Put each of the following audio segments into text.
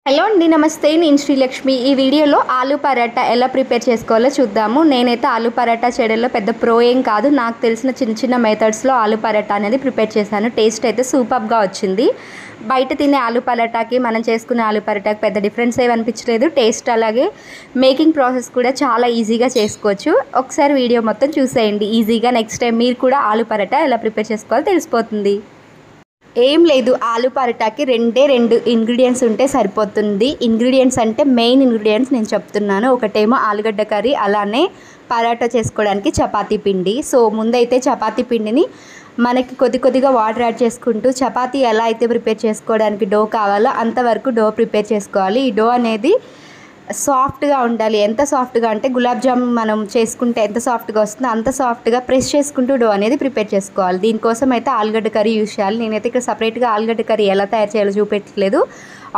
Hello అండి, నమస్తే. నేను శ్రీలక్ష్మి. ఈ వీడియోలో ఆలూ పరాటా ఎలా ప్రిపేర్ చేసుకోవాలో చూద్దాము. నేనైతే ఆలూ పరాటా చేయడంలో పెద్ద ప్రో ఏం కాదు. నాకు తెలిసిన చిన్న చిన్న మెథడ్స్లో ఆలూ పరాటా అనేది ప్రిపేర్ చేశాను. టేస్ట్ అయితే సూపర్గా వచ్చింది. బయట తినే ఆలూ పరాటాకి మనం చేసుకునే ఆలూ పరాటాకి పెద్ద డిఫరెన్స్ ఏమి అనిపించలేదు. టేస్ట్ అలాగే మేకింగ్ ప్రాసెస్ కూడా చాలా ఈజీగా చేసుకోవచ్చు. ఒకసారి వీడియో మొత్తం చూసేయండి. ఈజీగా నెక్స్ట్ టైం మీరు కూడా ఆలూ పరాటా ఎలా ప్రిపేర్ చేసుకోవాలో తెలిసిపోతుంది. ఏం లేదు, ఆలూ పరాటాకి రెండు ఇంగ్రీడియంట్స్ ఉంటే సరిపోతుంది. ఇంగ్రీడియంట్స్ అంటే మెయిన్ ఇంగ్రీడియంట్స్ నేను చెప్తున్నాను. ఒకటేమో ఆలుగడ్డ కర్రీ, అలానే పరాటా చేసుకోవడానికి చపాతీ పిండి. సో ముందైతే చపాతీ పిండిని మనకి కొద్దిగా వాటర్ యాడ్ చేసుకుంటూ చపాతీ ఎలా అయితే ప్రిపేర్ చేసుకోవడానికి డో కావాలో అంతవరకు డో ప్రిపేర్ చేసుకోవాలి. ఈ డో అనేది సాఫ్ట్గా ఉండాలి. ఎంత సాఫ్ట్గా అంటే గులాబ్ జామ్ మనం చేసుకుంటే ఎంత సాఫ్ట్గా వస్తుందో అంత సాఫ్ట్గా ప్రెస్ చేసుకుంటూ డో అనేది ప్రిపేర్ చేసుకోవాలి. దీనికోసం అయితే ఆలుగడ్డ కర్రీ యూజ్ చేయాలి. నేనైతే ఇక్కడ సపరేట్గా ఆలుగడ్డ కర్రీ ఎలా తయారు చేయాలో చూపెట్టలేదు.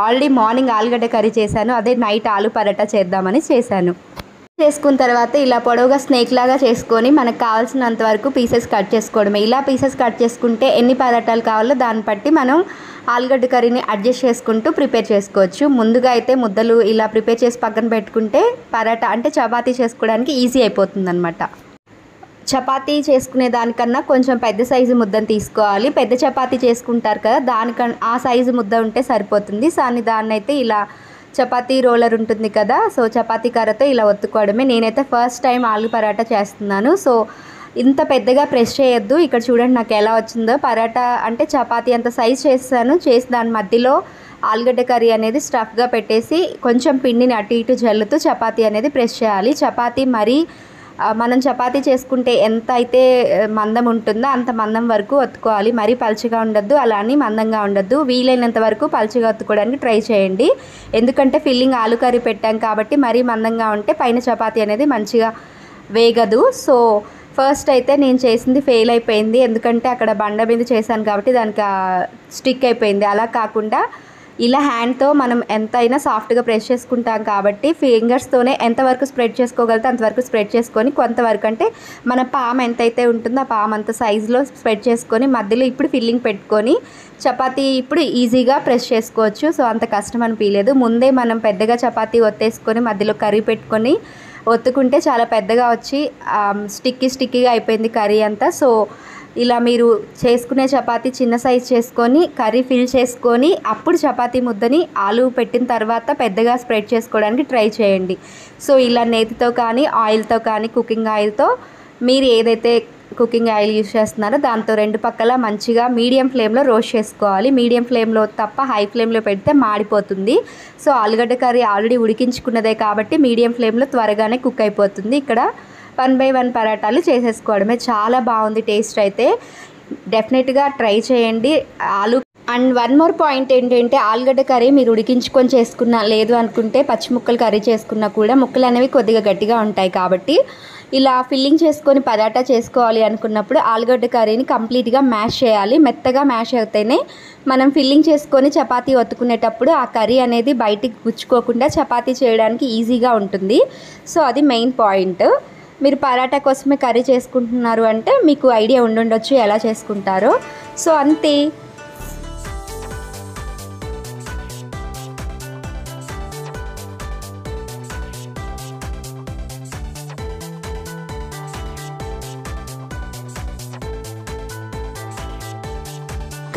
ఆల్రెడీ మార్నింగ్ ఆలుగడ్డ కర్రీ చేశాను, అదే నైట్ ఆలూ పరాటా చేద్దామని చేశాను. చేసుకున్న తర్వాత ఇలా పొడవుగా స్నేక్ లాగా చేసుకొని మనకు కావాల్సినంత వరకు పీసెస్ కట్ చేసుకోవడమే. ఇలా పీసెస్ కట్ చేసుకుంటే ఎన్ని పరాటాలు కావాలో దాన్ని బట్టి మనం ఆలుగడ్డ కర్రీని అడ్జస్ట్ చేసుకుంటూ ప్రిపేర్ చేసుకోవచ్చు. ముందుగా అయితే ముద్దలు ఇలా ప్రిపేర్ చేసి పక్కన పెట్టుకుంటే పరాటా అంటే చపాతీ చేసుకోవడానికి ఈజీ అయిపోతుంది అనమాట. చపాతీ చేసుకునే దానికన్నా కొంచెం పెద్ద సైజు ముద్దను తీసుకోవాలి. పెద్ద చపాతీ చేసుకుంటారు కదా, ఆ సైజు ముద్ద ఉంటే సరిపోతుంది. దాన్ని అయితే ఇలా చపాతీ రోలర్ ఉంటుంది కదా, సో చపాతీ కర్రతో ఇలా ఒత్తుకోవడమే. నేనైతే ఫస్ట్ టైం ఆలూ పరాటా చేస్తున్నాను. సో ఇంత పెద్దగా ప్రెస్ చేయొద్దు. ఇక్కడ చూడండి నాకు ఎలా వచ్చిందో. పరాటా అంటే చపాతీ అంత సైజ్ చేసి దాని మధ్యలో ఆలుగడ్డ కర్రీ అనేది స్టఫ్గా పెట్టేసి కొంచెం పిండిని అటు ఇటు జల్లుతూ చపాతీ అనేది ప్రెస్ చేయాలి. చపాతీ మరీ మనం చపాతీ చేసుకుంటే ఎంత అయితే మందం ఉంటుందో అంత మందం వరకు ఒత్తుకోవాలి. మరీ పలుచగా ఉండద్దు, అలానే మందంగా ఉండద్దు. వీలైనంత వరకు పలుచగా ఒత్తుకోవడానికి ట్రై చేయండి. ఎందుకంటే ఫిల్లింగ్ ఆలు కర్రీ పెట్టాం కాబట్టి మరీ మందంగా ఉంటే పైన చపాతీ అనేది మంచిగా వేగదు. సో ఫస్ట్ అయితే నేను చేసింది ఫెయిల్ అయిపోయింది. ఎందుకంటే అక్కడ బండ మీద చేశాను కాబట్టి దానికి స్టిక్ అయిపోయింది. అలా కాకుండా ఇలా హ్యాండ్తో మనం ఎంతైనా సాఫ్ట్గా ప్రెస్ చేసుకుంటాం కాబట్టి ఫింగర్స్తోనే ఎంతవరకు స్ప్రెడ్ చేసుకోగలితే అంతవరకు స్ప్రెడ్ చేసుకొని కొంతవరకు అంటే మన పామ్ ఎంతైతే ఉంటుందో ఆ పామ్ అంత సైజులో స్ప్రెడ్ చేసుకొని మధ్యలో ఇప్పుడు ఫిల్లింగ్ పెట్టుకొని చపాతీ ఇప్పుడు ఈజీగా ప్రెస్ చేసుకోవచ్చు. సో అంత కష్టం అనిపించలేదు. ముందే మనం పెద్దగా చపాతీ ఒత్తేసుకొని మధ్యలో కర్రీ పెట్టుకొని ఒత్తుకుంటే చాలా పెద్దగా వచ్చి స్టిక్కీగా అయిపోయింది కర్రీ అంతా. సో ఇలా మీరు చేసుకునే చపాతీ చిన్న సైజ్ చేసుకొని కర్రీ ఫిల్ చేసుకొని అప్పుడు చపాతీ ముద్దని ఆలు పెట్టిన తర్వాత పెద్దగా స్ప్రెడ్ చేసుకోవడానికి ట్రై చేయండి. సో ఇలా నేతితో కానీ ఆయిల్తో కానీ కుకింగ్ ఆయిల్తో మీరు ఏదైతే కుకింగ్ ఆయిల్ యూజ్ చేస్తున్నారో దాంతో రెండు పక్కల మంచిగా మీడియం ఫ్లేమ్లో రోస్ట్ చేసుకోవాలి. మీడియం ఫ్లేమ్లో తప్ప హై ఫ్లేమ్లో పెడితే మాడిపోతుంది. సో ఆలుగడ్డ కర్రీ ఆల్రెడీ ఉడికించుకున్నదే కాబట్టి మీడియం ఫ్లేమ్లో త్వరగానే కుక్ అయిపోతుంది. ఇక్కడ 1 by 1 పరాటాలు చేసేసుకోవడమే. చాలా బాగుంది టేస్ట్ అయితే. డెఫినెట్గా ట్రై చేయండి. అండ్ వన్ మోర్ పాయింట్ ఏంటంటే ఆలుగడ్డ కర్రీ మీరు ఉడికించుకొని చేసుకున్నా లేదు అనుకుంటే పచ్చి ముక్కలు కర్రీ చేసుకున్నా కూడా ముక్కలు అనేవి కొద్దిగా గట్టిగా ఉంటాయి. కాబట్టి ఇలా ఫిల్లింగ్ చేసుకొని పరాటా చేసుకోవాలి అనుకున్నప్పుడు ఆలుగడ్డ కర్రీని కంప్లీట్గా మ్యాష్ చేయాలి. మెత్తగా మ్యాష్ అయితేనే మనం ఫిల్లింగ్ చేసుకొని చపాతీ ఒత్తుకునేటప్పుడు ఆ కర్రీ అనేది బయటికి గుచ్చుకోకుండా చపాతీ చేయడానికి ఈజీగా ఉంటుంది. సో అది మెయిన్ పాయింట్. మీరు పరాటా కోసమే కర్రీ చేసుకుంటున్నారు అంటే మీకు ఐడియా ఉండుండొచ్చు ఎలా చేసుకుంటారో. సో అంతే.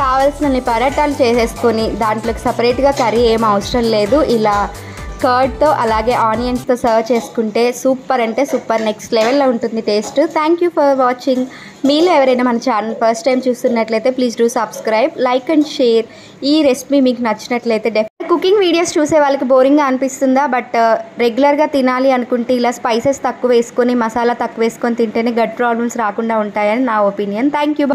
కావాల్సిన పరాటాలు చేసేసుకొని దాంట్లోకి సపరేట్గా కర్రీ ఏం అవసరం లేదు. ఇలా కర్డ్తో అలాగే ఆనియన్స్తో సర్వ్ చేసుకుంటే సూపర్ అంటే సూపర్, నెక్స్ట్ లెవెల్లో ఉంటుంది taste. Thank you for watching. మీలో ఎవరైనా మన ఛానల్ ఫస్ట్ టైం చూస్తున్నట్లయితే please do subscribe, like and share. ఈ రెసిపీ మీకు నచ్చినట్లయితే కుకింగ్ వీడియోస్ చూసే వాళ్ళకి బోరింగ్గా అనిపిస్తుందా, బట్ రెగ్యులర్గా తినాలి అనుకుంటే ఇలా స్పైసెస్ తక్కువ వేసుకొని మసాలా తక్కువ వేసుకొని తింటేనే గట్ ప్రాబ్లమ్స్ రాకుండా ఉంటాయని నా ఒపీనియన్. Thank you.